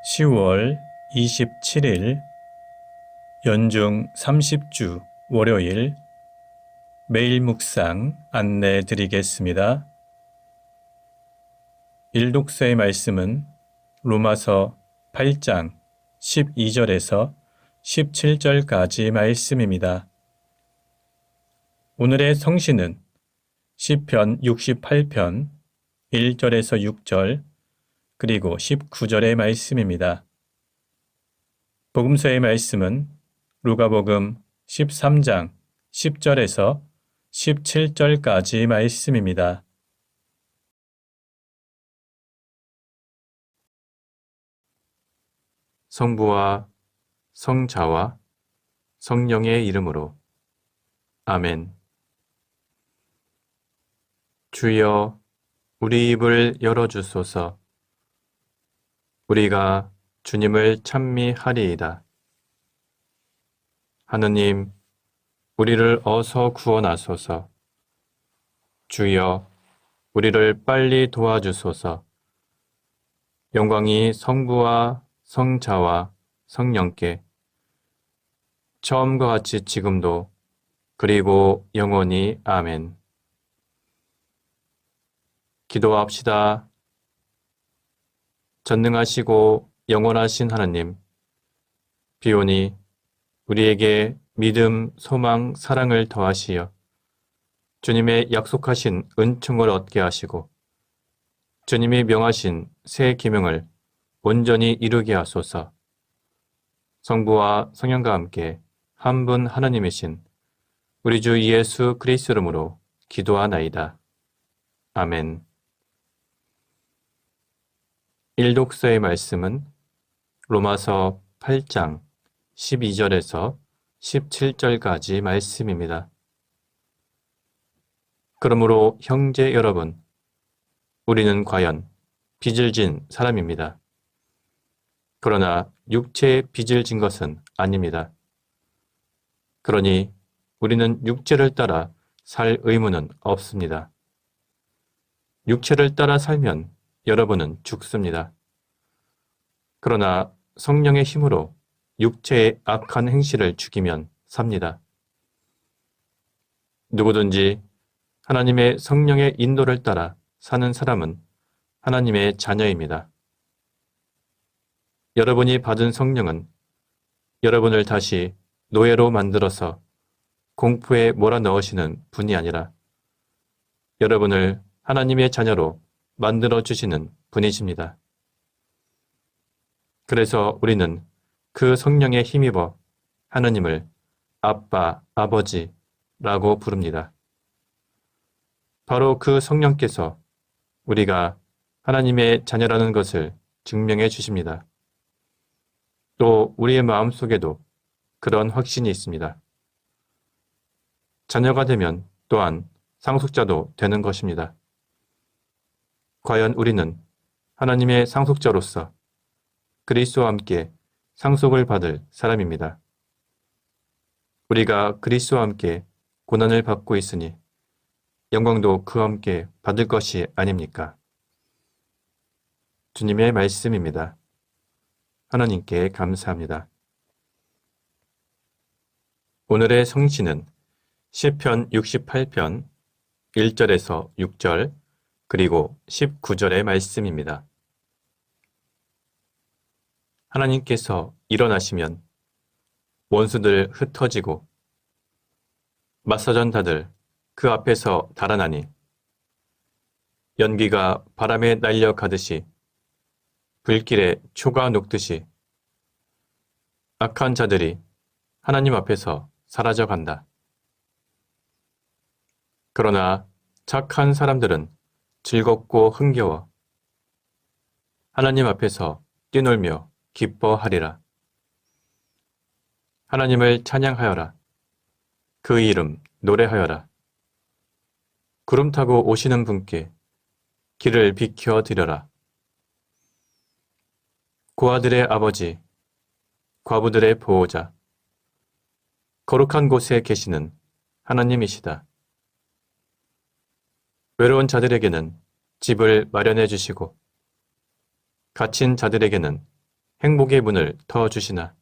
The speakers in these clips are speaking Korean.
10월 27일 연중 30주 월요일 매일 묵상 안내 드리겠습니다. 일독서의 말씀은 로마서 8장 12절에서 17절까지 말씀입니다. 오늘의 성시는 시편 68편 1절에서 6절 그리고 19절의 말씀입니다. 복음서의 말씀은 루가복음 13장 10절에서 17절까지 말씀입니다. 성부와 성자와 성령의 이름으로 아멘. 주여, 우리 입을 열어주소서. 우리가 주님을 찬미하리이다. 하느님, 우리를 어서 구원하소서. 주여, 우리를 빨리 도와주소서. 영광이 성부와 성자와 성령께 처음과 같이 지금도 그리고 영원히 아멘. 기도합시다. 전능하시고 영원하신 하나님, 비오니 우리에게 믿음, 소망, 사랑을 더하시어 주님의 약속하신 은총을 얻게 하시고 주님이 명하신 새 계명을 온전히 이루게 하소서. 성부와 성령과 함께 한 분 하나님이신 우리 주 예수 그리스도 이름으로 기도하나이다. 아멘. 일독서의 말씀은 로마서 8장 12절에서 17절까지 말씀입니다. 그러므로 형제 여러분, 우리는 과연 빚을 진 사람입니다. 그러나 육체에 빚을 진 것은 아닙니다. 그러니 우리는 육체를 따라 살 의무는 없습니다. 육체를 따라 살면 여러분은 죽습니다. 그러나 성령의 힘으로 육체의 악한 행실을 죽이면 삽니다. 누구든지 하나님의 성령의 인도를 따라 사는 사람은 하나님의 자녀입니다. 여러분이 받은 성령은 여러분을 다시 노예로 만들어서 공포에 몰아넣으시는 분이 아니라 여러분을 하나님의 자녀로 만들어주시는 분이십니다. 그래서 우리는 그 성령에 힘입어 하나님을 아빠, 아버지라고 부릅니다. 바로 그 성령께서 우리가 하나님의 자녀라는 것을 증명해 주십니다. 또 우리의 마음속에도 그런 확신이 있습니다. 자녀가 되면 또한 상속자도 되는 것입니다. 과연 우리는 하나님의 상속자로서 그리스도와 함께 상속을 받을 사람입니다. 우리가 그리스도와 함께 고난을 받고 있으니 영광도 그와 함께 받을 것이 아닙니까? 주님의 말씀입니다. 하나님께 감사합니다. 오늘의 성시는 시편 68편 1절에서 6절 그리고 19절의 말씀입니다. 하나님께서 일어나시면 원수들 흩어지고 맞서전다들 그 앞에서 달아나니 연기가 바람에 날려가듯이 불길에 초가 녹듯이 악한 자들이 하나님 앞에서 사라져간다. 그러나 착한 사람들은 즐겁고 흥겨워 하나님 앞에서 뛰놀며 기뻐하리라. 하나님을 찬양하여라. 그 이름 노래하여라. 구름 타고 오시는 분께 길을 비켜드려라. 고아들의 아버지, 과부들의 보호자, 거룩한 곳에 계시는 하나님이시다. 외로운 자들에게는 집을 마련해 주시고 갇힌 자들에게는 행복의 문을 터주시나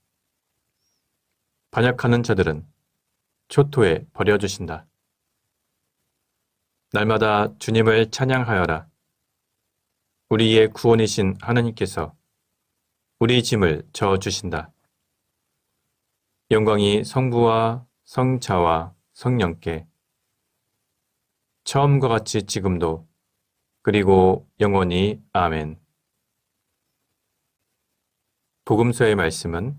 반역하는 자들은 초토에 버려주신다. 날마다 주님을 찬양하여라. 우리의 구원이신 하나님께서 우리 짐을 져주신다. 영광이 성부와 성자와 성령께 처음과 같이 지금도 그리고 영원히 아멘. 복음서의 말씀은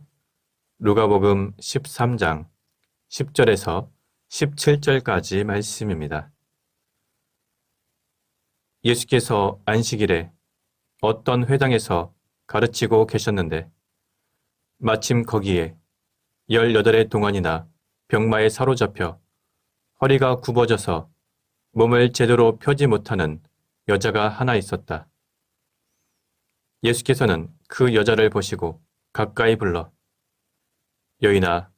루가복음 13장 10절에서 17절까지 말씀입니다. 예수께서 안식일에 어떤 회당에서 가르치고 계셨는데 마침 거기에 18의 동안이나 병마에 사로잡혀 허리가 굽어져서 몸을 제대로 펴지 못하는 여자가 하나 있었다. 예수께서는 그 여자를 보시고 가까이 불러 여인아,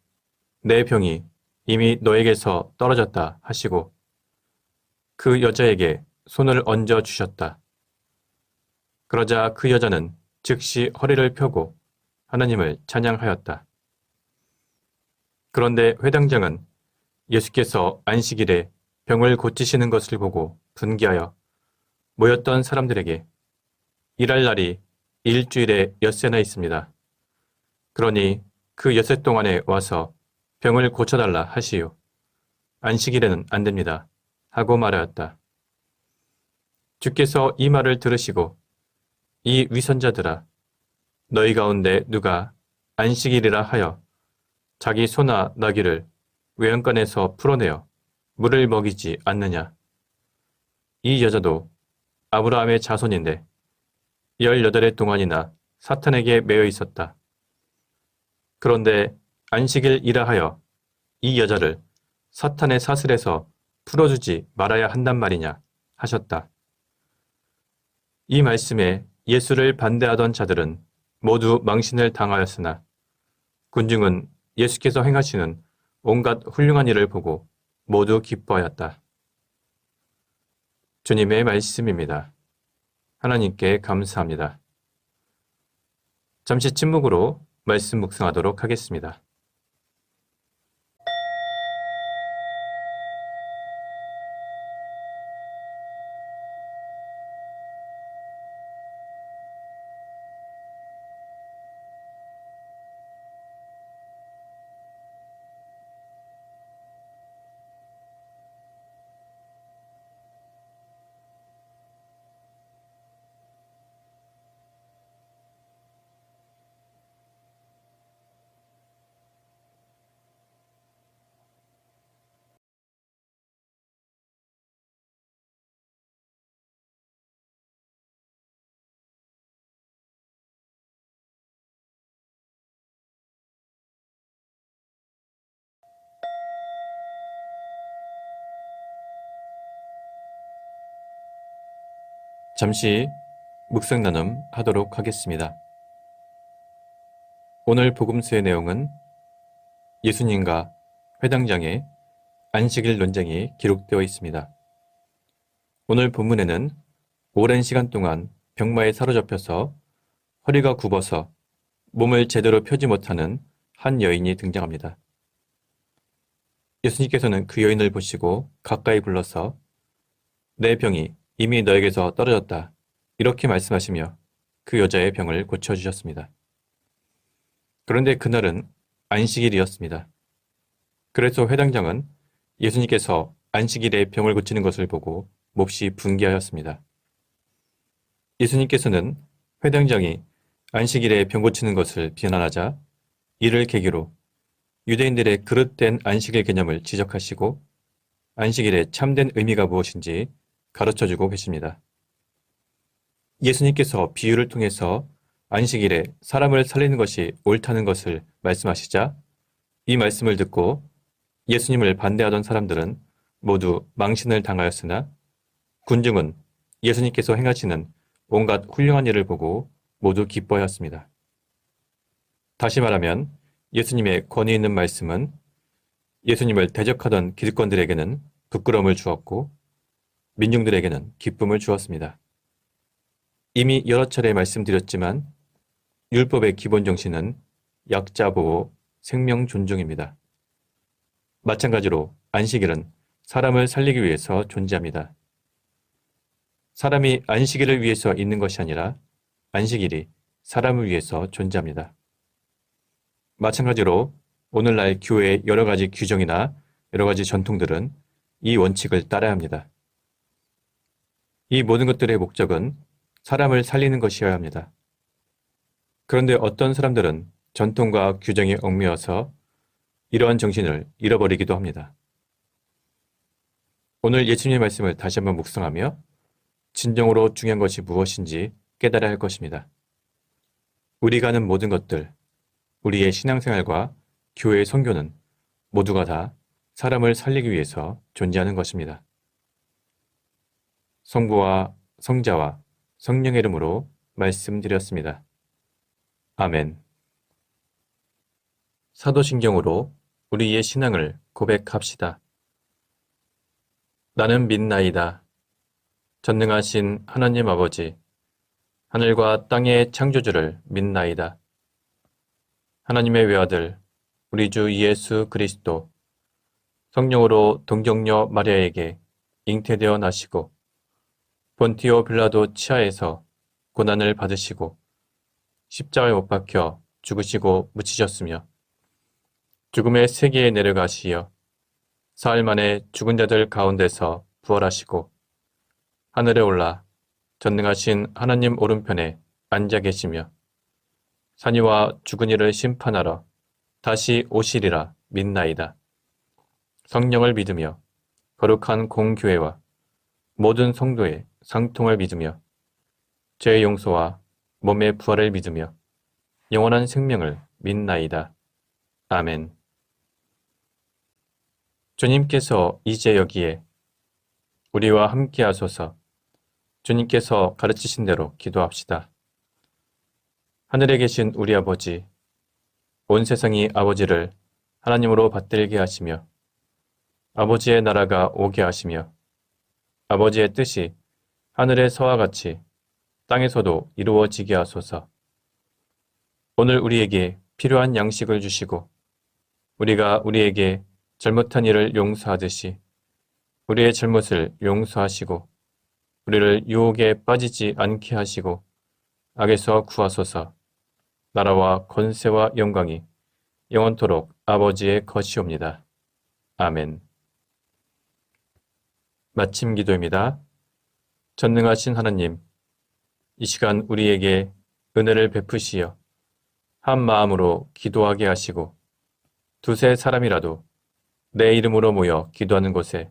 내 병이 이미 너에게서 떨어졌다 하시고 그 여자에게 손을 얹어 주셨다. 그러자 그 여자는 즉시 허리를 펴고 하나님을 찬양하였다. 그런데 회당장은 예수께서 안식일에 병을 고치시는 것을 보고 분개하여 모였던 사람들에게 일할 날이 일주일에 엿새나 있습니다. 그러니 그 엿새 동안에 와서 병을 고쳐달라 하시오. 안식일에는 안 됩니다. 하고 말하였다. 주께서 이 말을 들으시고 이 위선자들아, 너희 가운데 누가 안식일이라 하여 자기 소나 나귀를 외양간에서 풀어내어 물을 먹이지 않느냐. 이 여자도 아브라함의 자손인데 18의 동안이나 사탄에게 매여 있었다. 그런데 안식일이라 하여 이 여자를 사탄의 사슬에서 풀어주지 말아야 한단 말이냐 하셨다. 이 말씀에 예수를 반대하던 자들은 모두 망신을 당하였으나 군중은 예수께서 행하시는 온갖 훌륭한 일을 보고 모두 기뻐하였다. 주님의 말씀입니다. 하나님께 감사합니다. 잠시 침묵으로 말씀 묵상하도록 하겠습니다. 잠시 묵상 나눔 하도록 하겠습니다. 오늘 복음서의 내용은 예수님과 회당장의 안식일 논쟁이 기록되어 있습니다. 오늘 본문에는 오랜 시간 동안 병마에 사로잡혀서 허리가 굽어서 몸을 제대로 펴지 못하는 한 여인이 등장합니다. 예수님께서는 그 여인을 보시고 가까이 불러서 내 병이 이미 너에게서 떨어졌다. 이렇게 말씀하시며 그 여자의 병을 고쳐주셨습니다. 그런데 그날은 안식일이었습니다. 그래서 회당장은 예수님께서 안식일에 병을 고치는 것을 보고 몹시 분개하였습니다. 예수님께서는 회당장이 안식일에 병 고치는 것을 비난하자 이를 계기로 유대인들의 그릇된 안식일 개념을 지적하시고 안식일의 참된 의미가 무엇인지 가르쳐주고 계십니다. 예수님께서 비유를 통해서 안식일에 사람을 살리는 것이 옳다는 것을 말씀하시자 이 말씀을 듣고 예수님을 반대하던 사람들은 모두 망신을 당하였으나 군중은 예수님께서 행하시는 온갖 훌륭한 일을 보고 모두 기뻐하였습니다. 다시 말하면 예수님의 권위 있는 말씀은 예수님을 대적하던 기득권들에게는 부끄러움을 주었고 민중들에게는 기쁨을 주었습니다. 이미 여러 차례 말씀드렸지만 율법의 기본 정신은 약자 보호, 생명 존중입니다. 마찬가지로 안식일은 사람을 살리기 위해서 존재합니다. 사람이 안식일을 위해서 있는 것이 아니라 안식일이 사람을 위해서 존재합니다. 마찬가지로 오늘날 교회의 여러 가지 규정이나 여러 가지 전통들은 이 원칙을 따라야 합니다. 이 모든 것들의 목적은 사람을 살리는 것이어야 합니다. 그런데 어떤 사람들은 전통과 규정에 얽매여서 이러한 정신을 잃어버리기도 합니다. 오늘 예수님의 말씀을 다시 한번 묵상하며 진정으로 중요한 것이 무엇인지 깨달아야 할 것입니다. 우리가 하는 모든 것들, 우리의 신앙생활과 교회의 선교는 모두가 다 사람을 살리기 위해서 존재하는 것입니다. 성부와 성자와 성령의 이름으로 말씀드렸습니다. 아멘. 사도신경으로 우리의 신앙을 고백합시다. 나는 믿나이다. 전능하신 하나님 아버지, 하늘과 땅의 창조주를 믿나이다. 하나님의 외아들, 우리 주 예수 그리스도, 성령으로 동정녀 마리아에게 잉태되어 나시고 본티오 빌라도 치하에서 고난을 받으시고 십자가에 못 박혀 죽으시고 묻히셨으며 죽음의 세계에 내려가시어 사흘 만에 죽은 자들 가운데서 부활하시고 하늘에 올라 전능하신 하나님 오른편에 앉아 계시며 산이와 죽은 이를 심판하러 다시 오시리라 믿나이다. 성령을 믿으며 거룩한 공교회와 모든 성도의 상통을 믿으며 죄의 용서와 몸의 부활을 믿으며 영원한 생명을 믿나이다. 아멘. 주님께서 이제 여기에 우리와 함께 하소서. 주님께서 가르치신 대로 기도합시다. 하늘에 계신 우리 아버지, 온 세상이 아버지를 하나님으로 받들게 하시며 아버지의 나라가 오게 하시며 아버지의 뜻이 하늘에서와 같이 땅에서도 이루어지게 하소서. 오늘 우리에게 필요한 양식을 주시고 우리가 우리에게 잘못한 일을 용서하듯이 우리의 잘못을 용서하시고 우리를 유혹에 빠지지 않게 하시고 악에서 구하소서. 나라와 권세와 영광이 영원토록 아버지의 것이옵니다. 아멘. 마침 기도입니다. 전능하신 하나님, 이 시간 우리에게 은혜를 베푸시어 한 마음으로 기도하게 하시고 두세 사람이라도 내 이름으로 모여 기도하는 곳에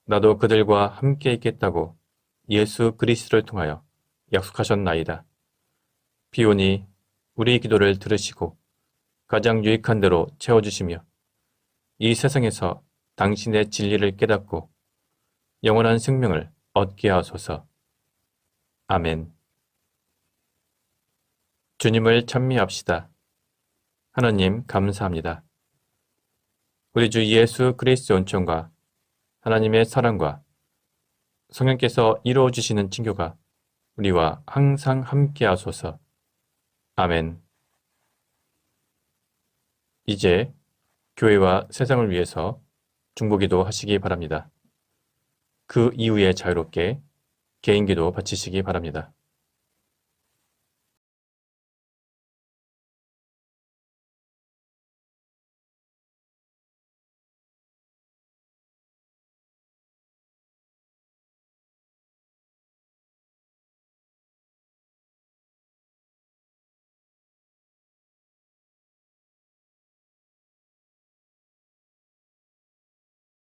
나도 그들과 함께 있겠다고 예수 그리스도를 통하여 약속하셨나이다. 비오니 우리 기도를 들으시고 가장 유익한 대로 채워주시며 이 세상에서 당신의 진리를 깨닫고 영원한 생명을 얻게 하소서. 아멘. 주님을 찬미합시다. 하나님 감사합니다. 우리 주 예수 그리스도의 은총과 하나님의 사랑과 성령께서 이루어주시는 친교가 우리와 항상 함께 하소서. 아멘. 이제 교회와 세상을 위해서 중보기도 하시기 바랍니다. 그 이후에 자유롭게 개인기도 바치시기 바랍니다.